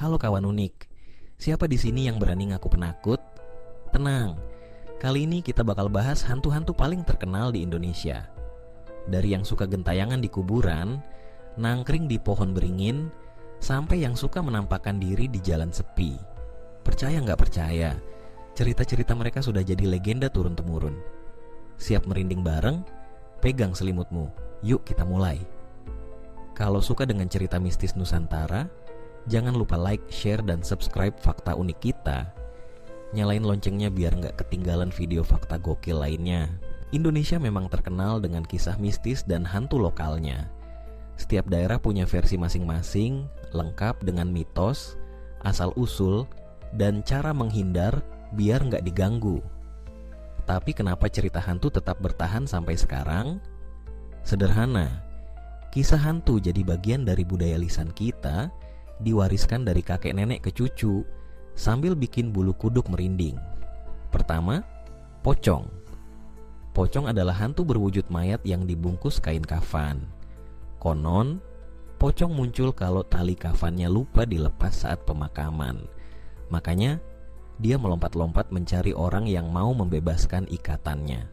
Halo kawan unik. Siapa di sini yang berani ngaku penakut? Tenang. Kali ini kita bakal bahas hantu-hantu paling terkenal di Indonesia. Dari yang suka gentayangan di kuburan, nangkring di pohon beringin, sampai yang suka menampakkan diri di jalan sepi. Percaya nggak percaya, cerita-cerita mereka sudah jadi legenda turun-temurun. Siap merinding bareng? Pegang selimutmu. Yuk kita mulai. Kalau suka dengan cerita mistis Nusantara, jangan lupa like, share, dan subscribe Fakta Unik kita. Nyalain loncengnya biar nggak ketinggalan video fakta gokil lainnya. Indonesia memang terkenal dengan kisah mistis dan hantu lokalnya. Setiap daerah punya versi masing-masing, lengkap dengan mitos, asal-usul, dan cara menghindar biar nggak diganggu. Tapi kenapa cerita hantu tetap bertahan sampai sekarang? Sederhana. Kisah hantu jadi bagian dari budaya lisan kita, diwariskan dari kakek nenek ke cucu, sambil bikin bulu kuduk merinding. Pertama, pocong. Pocong adalah hantu berwujud mayat yang dibungkus kain kafan. Konon, pocong muncul kalau tali kafannya lupa dilepas saat pemakaman. Makanya, dia melompat-lompat mencari orang yang mau membebaskan ikatannya.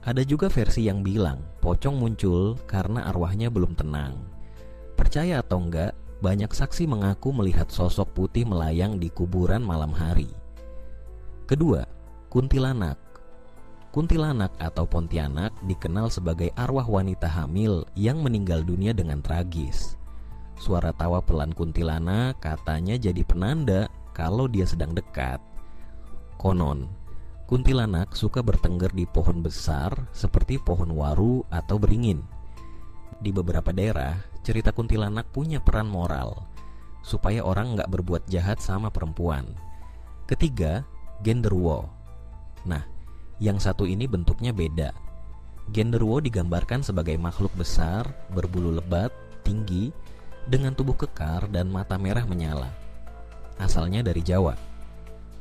Ada juga versi yang bilang pocong muncul karena arwahnya belum tenang. Percaya atau enggak, banyak saksi mengaku melihat sosok putih melayang di kuburan malam hari. Kedua, kuntilanak. Kuntilanak atau Pontianak dikenal sebagai arwah wanita hamil yang meninggal dunia dengan tragis. Suara tawa pelan kuntilanak katanya jadi penanda kalau dia sedang dekat. Konon, kuntilanak suka bertengger di pohon besar seperti pohon waru atau beringin. Di beberapa daerah, cerita kuntilanak punya peran moral, supaya orang nggak berbuat jahat sama perempuan. Ketiga, genderuwo. Nah, yang satu ini bentuknya beda. Genderuwo digambarkan sebagai makhluk besar, berbulu lebat, tinggi, dengan tubuh kekar dan mata merah menyala. Asalnya dari Jawa.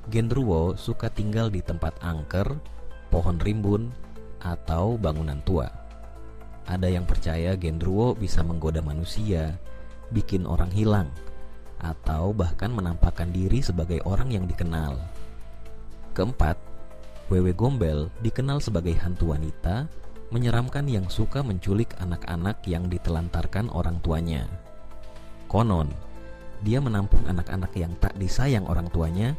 Genderuwo suka tinggal di tempat angker, pohon rimbun, atau bangunan tua. Ada yang percaya genderuwo bisa menggoda manusia, bikin orang hilang, atau bahkan menampakkan diri sebagai orang yang dikenal. Keempat, Wewe Gombel dikenal sebagai hantu wanita, menyeramkan yang suka menculik anak-anak yang ditelantarkan orang tuanya. Konon, dia menampung anak-anak yang tak disayang orang tuanya,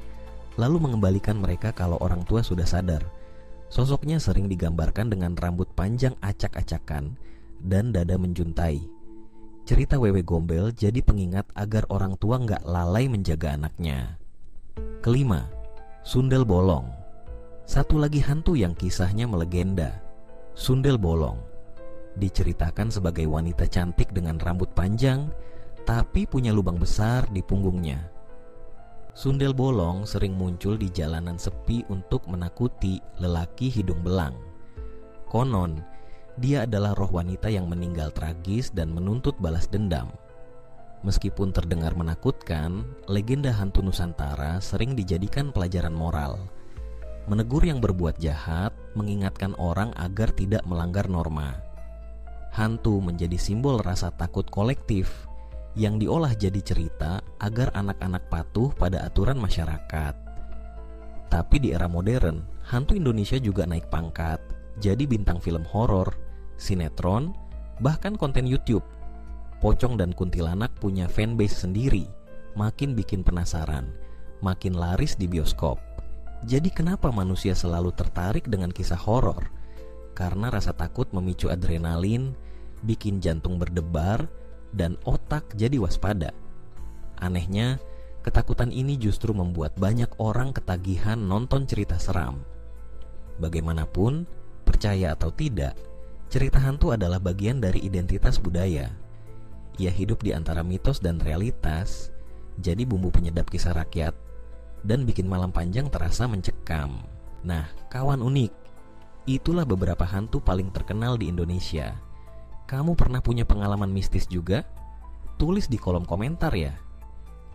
lalu mengembalikan mereka kalau orang tua sudah sadar. Sosoknya sering digambarkan dengan rambut panjang acak-acakan dan dada menjuntai. Cerita Wewe Gombel jadi pengingat agar orang tua nggak lalai menjaga anaknya. Kelima, Sundel Bolong. Satu lagi hantu yang kisahnya melegenda. Sundel Bolong diceritakan sebagai wanita cantik dengan rambut panjang, tapi punya lubang besar di punggungnya. Sundel Bolong sering muncul di jalanan sepi untuk menakuti lelaki hidung belang. Konon, dia adalah roh wanita yang meninggal tragis dan menuntut balas dendam. Meskipun terdengar menakutkan, legenda hantu Nusantara sering dijadikan pelajaran moral. Menegur yang berbuat jahat, mengingatkan orang agar tidak melanggar norma. Hantu menjadi simbol rasa takut kolektif yang diolah jadi cerita agar anak-anak patuh pada aturan masyarakat. Tapi di era modern, hantu Indonesia juga naik pangkat, jadi bintang film horor, sinetron, bahkan konten YouTube. Pocong dan kuntilanak punya fanbase sendiri, makin bikin penasaran, makin laris di bioskop. Jadi kenapa manusia selalu tertarik dengan kisah horor? Karena rasa takut memicu adrenalin, bikin jantung berdebar, dan otak jadi waspada. Anehnya, ketakutan ini justru membuat banyak orang ketagihan nonton cerita seram. Bagaimanapun, percaya atau tidak, cerita hantu adalah bagian dari identitas budaya. Ia hidup di antara mitos dan realitas, jadi bumbu penyedap kisah rakyat, dan bikin malam panjang terasa mencekam. Nah, kawan unik, itulah beberapa hantu paling terkenal di Indonesia. Kamu pernah punya pengalaman mistis juga? Tulis di kolom komentar ya.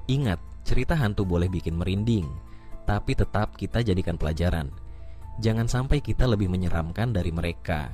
Ingat, cerita hantu boleh bikin merinding, tapi tetap kita jadikan pelajaran. Jangan sampai kita lebih menyeramkan dari mereka.